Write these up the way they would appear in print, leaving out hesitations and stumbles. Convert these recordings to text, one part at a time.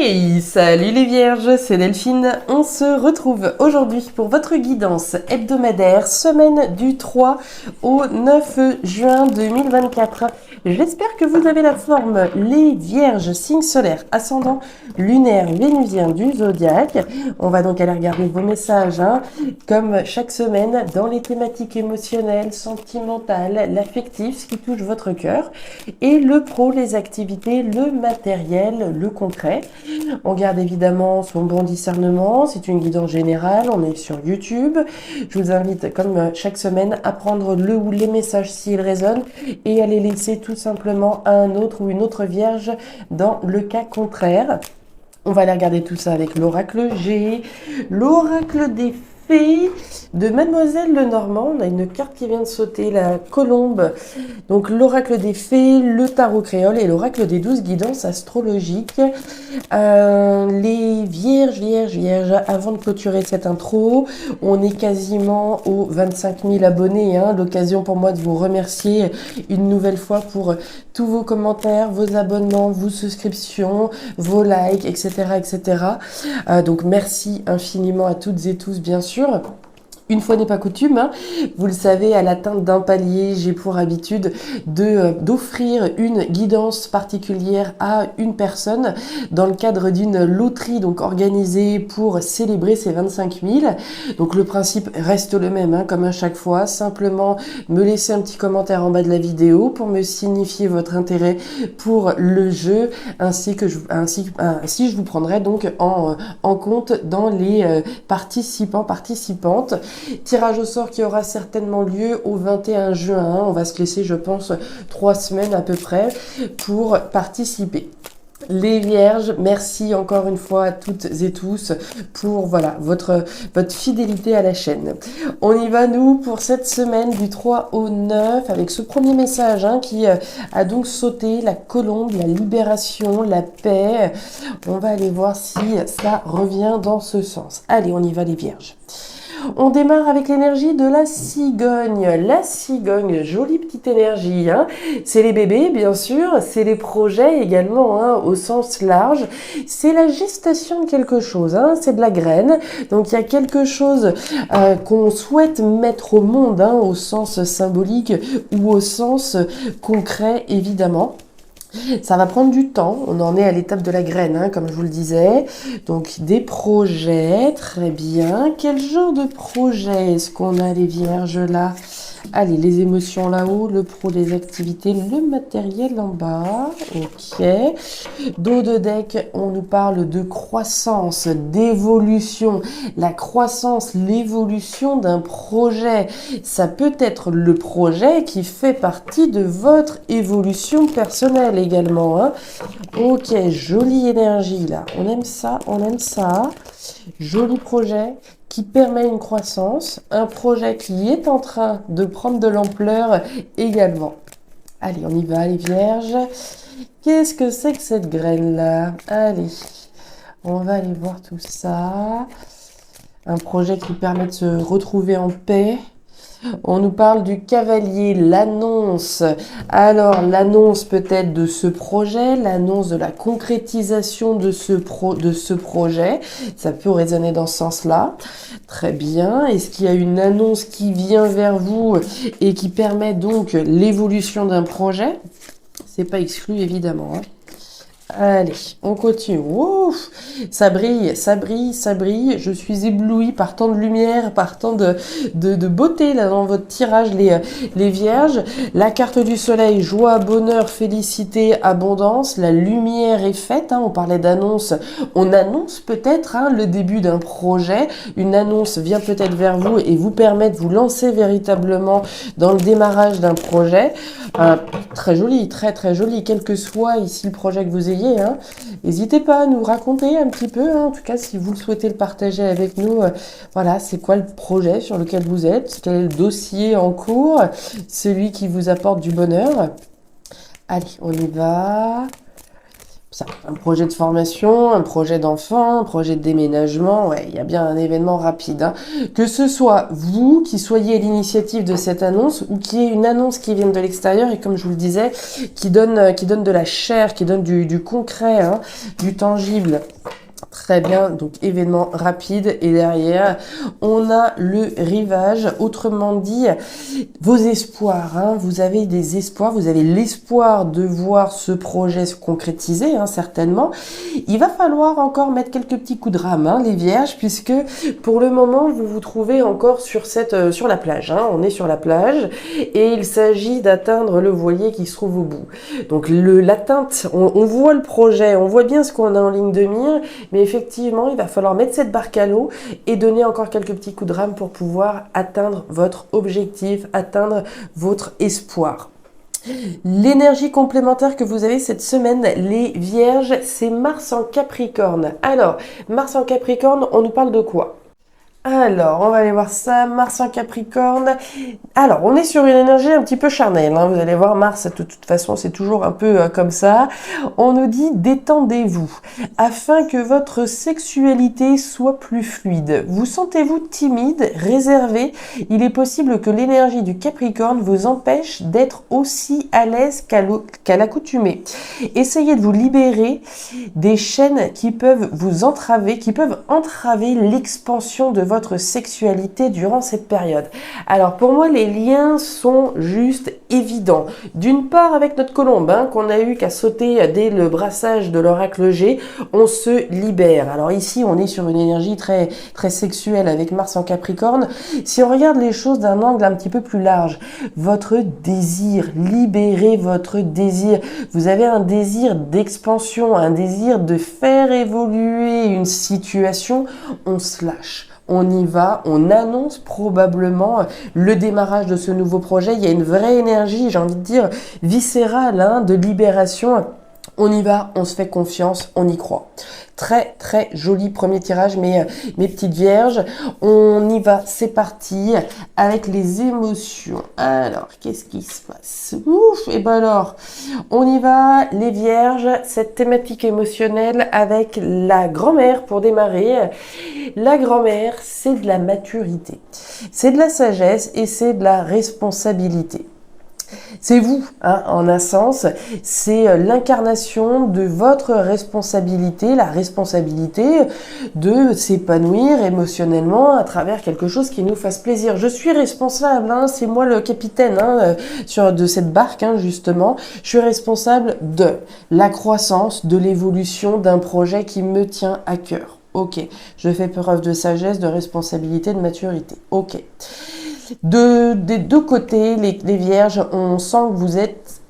Hey, salut les vierges, c'est Delphine. On se retrouve aujourd'hui pour votre guidance hebdomadaire, semaine du 3 au 9 juin 2024. J'espère que vous avez la forme, les vierges, signe solaire, ascendant, lunaire, vénusien du zodiaque. On va donc aller regarder vos messages, comme chaque semaine, dans les thématiques émotionnelles, sentimentales, l'affectif, ce qui touche votre cœur, et le pro, les activités, le matériel, le concret. On garde évidemment son bon discernement, c'est une guidance générale, on est sur YouTube. Je vous invite, comme chaque semaine, à prendre le ou les messages s'ils résonnent et à les laisser tout simplement à un autre ou une autre vierge dans le cas contraire. On va aller regarder tout ça avec l'oracle G, l'oracle des fées de Mademoiselle Lenormand. On a une carte qui vient de sauter, la colombe. Donc l'oracle des fées, le tarot créole et l'oracle des 12 guidances astrologiques. Les vierges, avant de clôturer cette intro, on est quasiment aux 25 000 abonnés. L'occasion pour moi de vous remercier une nouvelle fois pour tous vos commentaires, vos abonnements, vos souscriptions, vos likes, etc. Donc merci infiniment à toutes et tous, bien sûr. Une fois n'est pas coutume, vous le savez, à l'atteinte d'un palier, j'ai pour habitude d'offrir une guidance particulière à une personne dans le cadre d'une loterie donc organisée pour célébrer ces 25 000. Donc le principe reste le même, comme à chaque fois, simplement me laisser un petit commentaire en bas de la vidéo pour me signifier votre intérêt pour le jeu, ainsi je vous prendrai donc en compte dans les participantes. Tirage au sort qui aura certainement lieu au 21 juin. On va se laisser, je pense, 3 semaines à peu près pour participer. Les vierges, merci encore une fois à toutes et tous pour votre fidélité à la chaîne. On y va nous pour cette semaine du 3 au 9 avec ce premier message qui a donc sauté, la colombe, la libération, la paix. On va aller voir si ça revient dans ce sens. Allez, on y va les vierges. On démarre avec l'énergie de la cigogne. La cigogne, jolie petite énergie. C'est les bébés, bien sûr. C'est les projets également, au sens large. C'est la gestation de quelque chose. C'est de la graine. Donc, il y a quelque chose qu'on souhaite mettre au monde, au sens symbolique ou au sens concret, évidemment. Ça va prendre du temps, on en est à l'étape de la graine, comme je vous le disais. Donc des projets, très bien. Quel genre de projet est-ce qu'on a les vierges là? Allez, les émotions là-haut, le pro des activités, le matériel en bas. Ok. Dos de deck, on nous parle de croissance, d'évolution. La croissance, l'évolution d'un projet. Ça peut être le projet qui fait partie de votre évolution personnelle également. Ok, jolie énergie là. On aime ça, on aime ça. Joli projet qui permet une croissance, un projet qui est en train de prendre de l'ampleur également. Allez, on y va les vierges. Qu'est-ce que c'est que cette graine-là? Allez, on va aller voir tout ça. Un projet qui permet de se retrouver en paix. On nous parle du cavalier, l'annonce. Alors, l'annonce peut-être de ce projet, l'annonce de la concrétisation de ce projet. Ça peut résonner dans ce sens-là. Très bien. Est-ce qu'il y a une annonce qui vient vers vous et qui permet donc l'évolution d'un projet? C'est pas exclu, évidemment. Allez, on continue. Ouf, ça brille. Je suis éblouie par tant de lumière, par tant de beauté là dans votre tirage, les vierges. La carte du soleil, joie, bonheur, félicité, abondance. La lumière est faite. On parlait d'annonce. On annonce peut-être le début d'un projet. Une annonce vient peut-être vers vous et vous permet de vous lancer véritablement dans le démarrage d'un projet. Très joli, très très joli. Quel que soit ici le projet que vous ayez. N'hésitez pas à nous raconter un petit peu, en tout cas si vous souhaitez le partager avec nous, c'est quoi le projet sur lequel vous êtes, quel est le dossier en cours, celui qui vous apporte du bonheur. Allez, on y va. Ça, un projet de formation, un projet d'enfant, un projet de déménagement, ouais, il y a bien un événement rapide, hein. Que ce soit vous qui soyez à l'initiative de cette annonce ou qu'il y ait une annonce qui vienne de l'extérieur et comme je vous le disais, qui donne de la chair, qui donne du concret, hein, du tangible. Très bien, donc événement rapide et derrière, on a le rivage, autrement dit, vos espoirs, hein, vous avez des espoirs, vous avez l'espoir de voir ce projet se concrétiser, hein, certainement. Il va falloir encore mettre quelques petits coups de rame, hein, les vierges, puisque pour le moment, vous vous trouvez encore sur la plage, hein, on est sur la plage et il s'agit d'atteindre le voilier qui se trouve au bout. Donc l'atteinte, on voit le projet, on voit bien ce qu'on a en ligne de mire, mais effectivement, il va falloir mettre cette barque à l'eau et donner encore quelques petits coups de rame pour pouvoir atteindre votre objectif, atteindre votre espoir. L'énergie complémentaire que vous avez cette semaine, les vierges, c'est Mars en Capricorne. Alors, Mars en Capricorne, on nous parle de quoi ? Alors, on va aller voir ça, Mars en Capricorne. Alors, on est sur une énergie un petit peu charnelle, hein. Vous allez voir, Mars, de toute façon, c'est toujours un peu comme ça. On nous dit, détendez-vous, afin que votre sexualité soit plus fluide. Vous sentez-vous timide, réservé? Il est possible que l'énergie du Capricorne vous empêche d'être aussi à l'aise qu'à l'accoutumée. Essayez de vous libérer des chaînes qui peuvent vous entraver, qui peuvent entraver l'expansion de votre sexualité durant cette période. Alors pour moi, les liens sont juste évidents. D'une part, avec notre colombe, hein, qu'on a eu qu'à sauter dès le brassage de l'oracle G, on se libère. Alors ici, on est sur une énergie très, très sexuelle avec Mars en Capricorne. Si on regarde les choses d'un angle un petit peu plus large, votre désir, libérez votre désir. Vous avez un désir d'expansion, un désir de faire évoluer une situation, on se lâche. On y va, on annonce probablement le démarrage de ce nouveau projet. Il y a une vraie énergie, j'ai envie de dire, viscérale, hein, de libération. On y va, on se fait confiance, on y croit. Très très joli premier tirage, mes petites vierges. On y va, c'est parti, avec les émotions. Alors, qu'est-ce qui se passe? Ouf, et ben alors, on y va, les vierges, cette thématique émotionnelle avec la grand-mère pour démarrer. La grand-mère, c'est de la maturité, c'est de la sagesse et c'est de la responsabilité. C'est vous, hein, en un sens, c'est l'incarnation de votre responsabilité, la responsabilité de s'épanouir émotionnellement à travers quelque chose qui nous fasse plaisir. Je suis responsable, hein, c'est moi le capitaine, hein, de cette barque, hein, justement. Je suis responsable de la croissance, de l'évolution d'un projet qui me tient à cœur. Ok, je fais preuve de sagesse, de responsabilité, de maturité. Ok. Des deux côtés, les vierges, on sent que vous êtes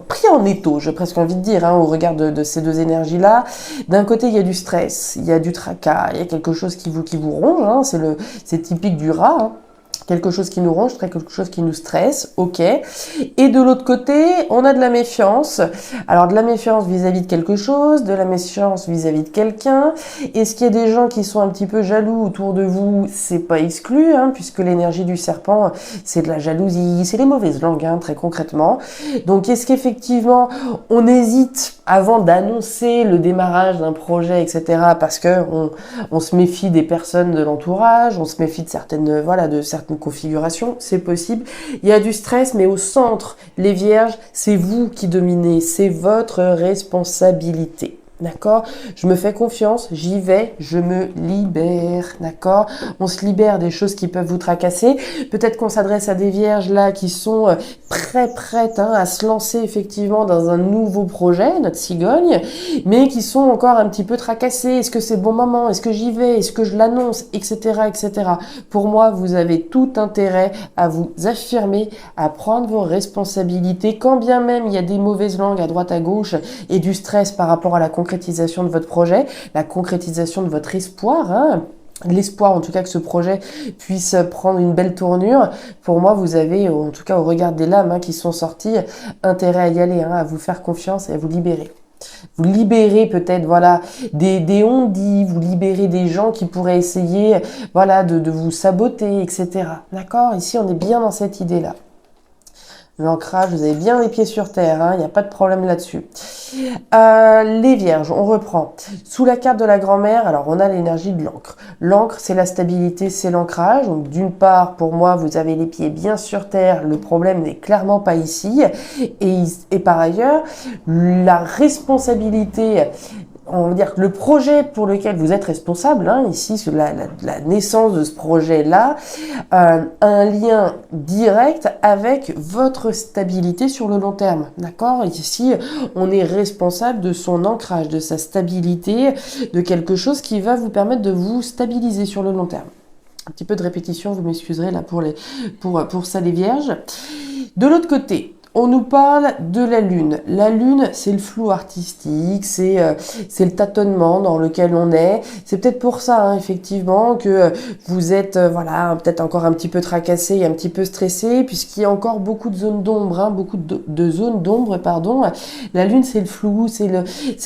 pris en étau, j'ai presque envie de dire, hein, au regard de ces deux énergies-là. D'un côté, il y a du stress, il y a du tracas, il y a quelque chose qui vous ronge, hein, c'est typique du rat, hein. Quelque chose qui nous ronge, quelque chose qui nous stresse, ok. Et de l'autre côté, on a de la méfiance. Alors de la méfiance vis-à-vis de quelque chose, de la méfiance vis-à-vis de quelqu'un. Est-ce qu'il y a des gens qui sont un petit peu jaloux autour de vous? C'est pas exclu, hein, puisque l'énergie du serpent, c'est de la jalousie, c'est les mauvaises langues, hein, très concrètement. Donc est-ce qu'effectivement, on hésite avant d'annoncer le démarrage d'un projet, etc., parce que on se méfie des personnes de l'entourage, on se méfie de certaines configuration, c'est possible. Il y a du stress, mais au centre, les vierges, c'est vous qui dominez, c'est votre responsabilité. D'accord? Je me fais confiance, j'y vais, je me libère. D'accord? On se libère des choses qui peuvent vous tracasser. Peut-être qu'on s'adresse à des vierges là qui sont prêtes, hein, à se lancer effectivement dans un nouveau projet, notre cigogne, mais qui sont encore un petit peu tracassées. Est-ce que c'est le bon moment? Est-ce que j'y vais? Est-ce que je l'annonce? Etc., etc. Pour moi, vous avez tout intérêt à vous affirmer, à prendre vos responsabilités, quand bien même il y a des mauvaises langues à droite à gauche et du stress par rapport à la concrétisation de votre projet, la concrétisation de votre espoir, hein. L'espoir en tout cas que ce projet puisse prendre une belle tournure. Pour moi, vous avez, en tout cas au regard des lames, hein, qui sont sorties, intérêt à y aller, hein, à vous faire confiance et à vous libérer. Vous libérez peut-être, voilà, des on-dit, vous libérez des gens qui pourraient essayer, voilà, de vous saboter, etc. D'accord? Ici, on est bien dans cette idée-là. L'ancrage, vous avez bien les pieds sur terre, hein, il n'y a pas de problème là-dessus. Les vierges, on reprend. Sous la carte de la grand-mère, alors on a l'énergie de l'encre. L'encre, c'est la stabilité, c'est l'ancrage. Donc d'une part, pour moi, vous avez les pieds bien sur terre, le problème n'est clairement pas ici. Et par ailleurs, la responsabilité, on va dire que le projet pour lequel vous êtes responsable, hein, ici, sur la naissance de ce projet-là, a un lien direct avec votre stabilité sur le long terme. D'accord? Ici, on est responsable de son ancrage, de sa stabilité, de quelque chose qui va vous permettre de vous stabiliser sur le long terme. Un petit peu de répétition, vous m'excuserez là pour ça les vierges. De l'autre côté, on nous parle de la lune. La lune, c'est le flou artistique, c'est le tâtonnement dans lequel on est. C'est peut-être pour ça, hein, effectivement, que vous êtes, voilà, peut-être encore un petit peu tracassé et un petit peu stressé, puisqu'il y a encore beaucoup de zones d'ombre, hein, beaucoup de zones d'ombre, pardon. La lune, c'est le flou, c'est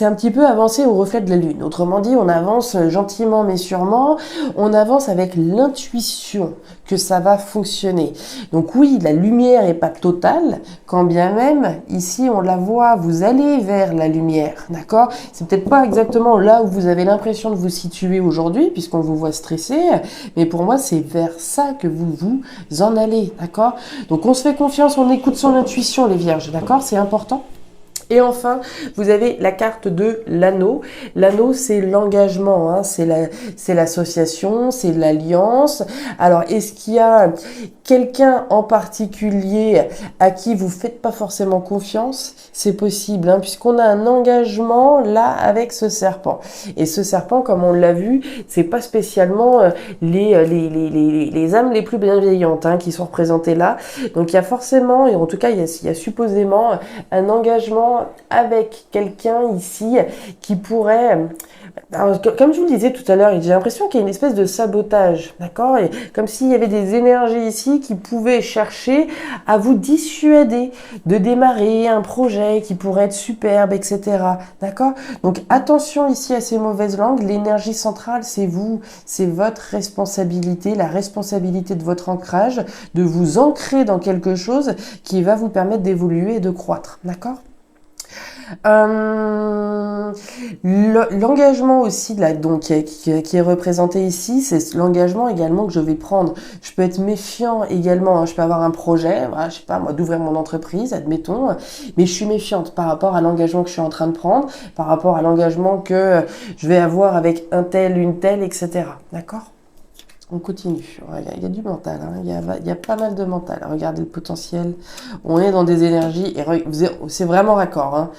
un petit peu avancer au reflet de la lune. Autrement dit, on avance gentiment mais sûrement. On avance avec l'intuition que ça va fonctionner. Donc oui, la lumière n'est pas totale, quand bien même, ici, on la voit, vous allez vers la lumière, d'accord? C'est peut-être pas exactement là où vous avez l'impression de vous situer aujourd'hui, puisqu'on vous voit stressé, mais pour moi, c'est vers ça que vous vous en allez, d'accord? Donc on se fait confiance, on écoute son intuition, les vierges, d'accord? C'est important. Et enfin, vous avez la carte de l'anneau. L'anneau, c'est l'engagement, hein, c'est l'association, c'est l'alliance. Alors, est-ce qu'il y a quelqu'un en particulier à qui vous faites pas forcément confiance? C'est possible, hein, puisqu'on a un engagement là avec ce serpent. Et ce serpent, comme on l'a vu, c'est pas spécialement les âmes les plus bienveillantes, hein, qui sont représentées là. Donc, il y a forcément, et en tout cas, il y a supposément un engagement avec quelqu'un ici qui pourrait... Alors, comme je vous le disais tout à l'heure, j'ai l'impression qu'il y a une espèce de sabotage, d'accord? Et comme s'il y avait des énergies ici qui pouvaient chercher à vous dissuader de démarrer un projet qui pourrait être superbe, etc. D'accord? Donc attention ici à ces mauvaises langues. L'énergie centrale, c'est vous, c'est votre responsabilité, la responsabilité de votre ancrage, de vous ancrer dans quelque chose qui va vous permettre d'évoluer et de croître, d'accord? L'engagement aussi là, donc qui est représenté ici, c'est l'engagement également que je vais prendre. Je peux être méfiant également, hein, je peux avoir un projet, voilà, je sais pas moi, d'ouvrir mon entreprise, admettons, mais je suis méfiante par rapport à l'engagement que je suis en train de prendre, par rapport à l'engagement que je vais avoir avec un tel, une telle, etc. D'accord? On continue. Il y a du mental, hein. Il y a pas mal de mental. Regardez le potentiel. On est dans des énergies et c'est vraiment raccord, hein.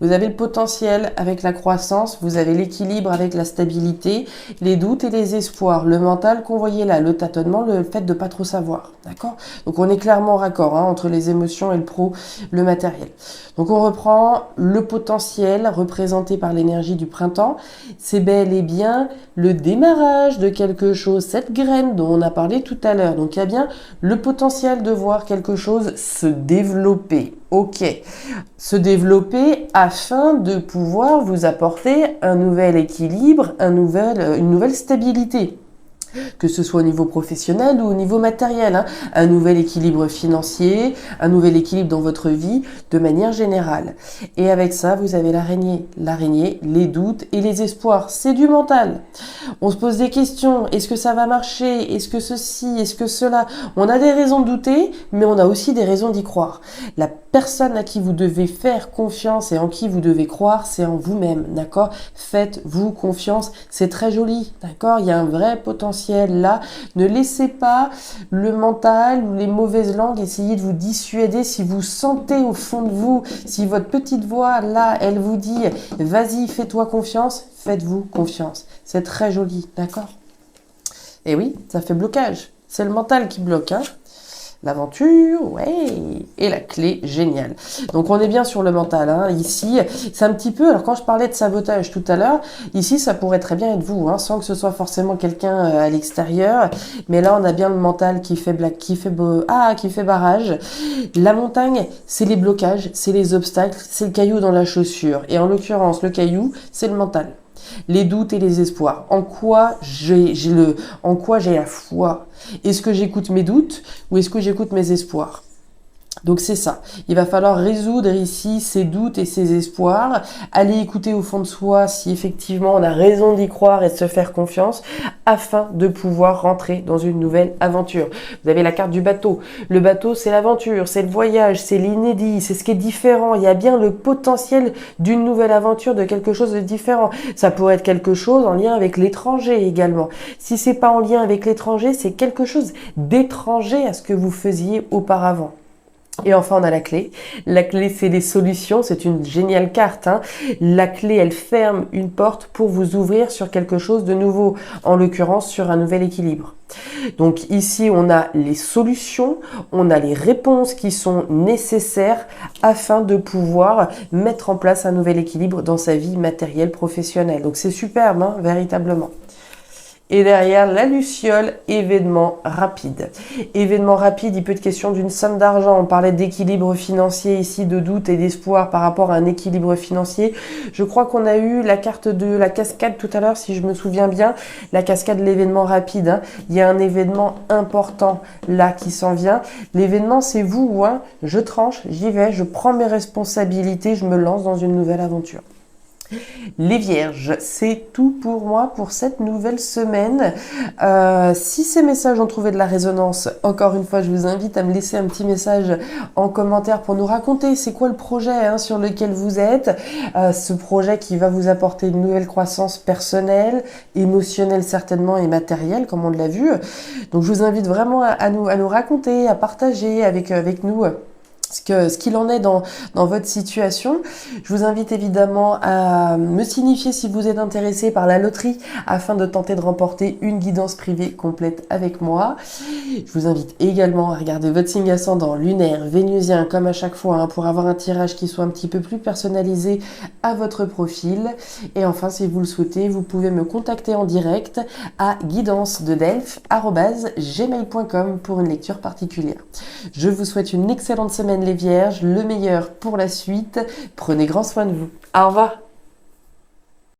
Vous avez le potentiel avec la croissance, vous avez l'équilibre avec la stabilité, les doutes et les espoirs, le mental qu'on voyait là, le tâtonnement, le fait de pas trop savoir, d'accord? Donc on est clairement raccord, hein, entre les émotions et le matériel. Donc on reprend le potentiel représenté par l'énergie du printemps. C'est bel et bien le démarrage de quelque chose, cette graine dont on a parlé tout à l'heure. Donc il y a bien le potentiel de voir quelque chose se développer. Ok, se développer afin de pouvoir vous apporter un nouvel équilibre, une nouvelle stabilité. Que ce soit au niveau professionnel ou au niveau matériel, hein. Un nouvel équilibre financier, un nouvel équilibre dans votre vie de manière générale. Et avec ça, vous avez l'araignée, les doutes et les espoirs. C'est du mental. On se pose des questions. Est-ce que ça va marcher? Est-ce que ceci? Est-ce que cela? On a des raisons de douter, mais on a aussi des raisons d'y croire. La personne à qui vous devez faire confiance et en qui vous devez croire, c'est en vous-même, d'accord? Faites-vous confiance. C'est très joli, d'accord? Il y a un vrai potentiel là. Ne laissez pas le mental ou les mauvaises langues essayer de vous dissuader. Si vous sentez au fond de vous, si votre petite voix là, elle vous dit vas-y, fais-toi confiance, faites-vous confiance. C'est très joli, d'accord? Et oui, ça fait blocage. C'est le mental qui bloque, hein. L'aventure, ouais, et la clé, génial. Donc on est bien sur le mental, hein. Ici, c'est un petit peu, alors quand je parlais de sabotage tout à l'heure, ici ça pourrait très bien être vous, hein, sans que ce soit forcément quelqu'un à l'extérieur, mais là on a bien le mental qui fait barrage. La montagne, c'est les blocages, c'est les obstacles, c'est le caillou dans la chaussure, et en l'occurrence le caillou, c'est le mental. Les doutes et les espoirs. En quoi j'ai la foi? Est-ce que j'écoute mes doutes ou est-ce que j'écoute mes espoirs? Donc c'est ça, il va falloir résoudre ici ses doutes et ses espoirs, aller écouter au fond de soi si effectivement on a raison d'y croire et de se faire confiance afin de pouvoir rentrer dans une nouvelle aventure. Vous avez la carte du bateau. Le bateau, c'est l'aventure, c'est le voyage, c'est l'inédit, c'est ce qui est différent. Il y a bien le potentiel d'une nouvelle aventure, de quelque chose de différent. Ça pourrait être quelque chose en lien avec l'étranger également. Si c'est pas en lien avec l'étranger, c'est quelque chose d'étranger à ce que vous faisiez auparavant. Et enfin, on a la clé. La clé, c'est les solutions. C'est une géniale carte, hein. La clé, elle ferme une porte pour vous ouvrir sur quelque chose de nouveau. En l'occurrence, sur un nouvel équilibre. Donc ici, on a les solutions, on a les réponses qui sont nécessaires afin de pouvoir mettre en place un nouvel équilibre dans sa vie matérielle, professionnelle. Donc c'est superbe, hein, véritablement. Et derrière, la luciole, événement rapide. Événement rapide, il peut être question d'une somme d'argent. On parlait d'équilibre financier ici, de doute et d'espoir par rapport à un équilibre financier. Je crois qu'on a eu la carte de la cascade tout à l'heure, si je me souviens bien. La cascade de l'événement rapide, hein. Il y a un événement important là qui s'en vient. L'événement, c'est vous, hein. Je tranche, j'y vais, je prends mes responsabilités, je me lance dans une nouvelle aventure. Les Vierges, c'est tout pour moi pour cette nouvelle semaine. Si ces messages ont trouvé de la résonance, encore une fois, je vous invite à me laisser un petit message en commentaire pour nous raconter c'est quoi le projet, hein, sur lequel vous êtes. Ce projet qui va vous apporter une nouvelle croissance personnelle, émotionnelle certainement et matérielle, comme on l'a vu. Donc je vous invite vraiment à nous raconter, à partager avec nous ce qu'il en est dans votre situation. Je vous invite évidemment à me signifier si vous êtes intéressé par la loterie afin de tenter de remporter une guidance privée complète avec moi. Je vous invite également à regarder votre signe ascendant lunaire, vénusien, comme à chaque fois, hein, pour avoir un tirage qui soit un petit peu plus personnalisé à votre profil. Et enfin, si vous le souhaitez, vous pouvez me contacter en direct à guidancededelphes@gmail.com pour une lecture particulière. Je vous souhaite une excellente semaine les Vierges, le meilleur pour la suite. Prenez grand soin de vous. Au revoir.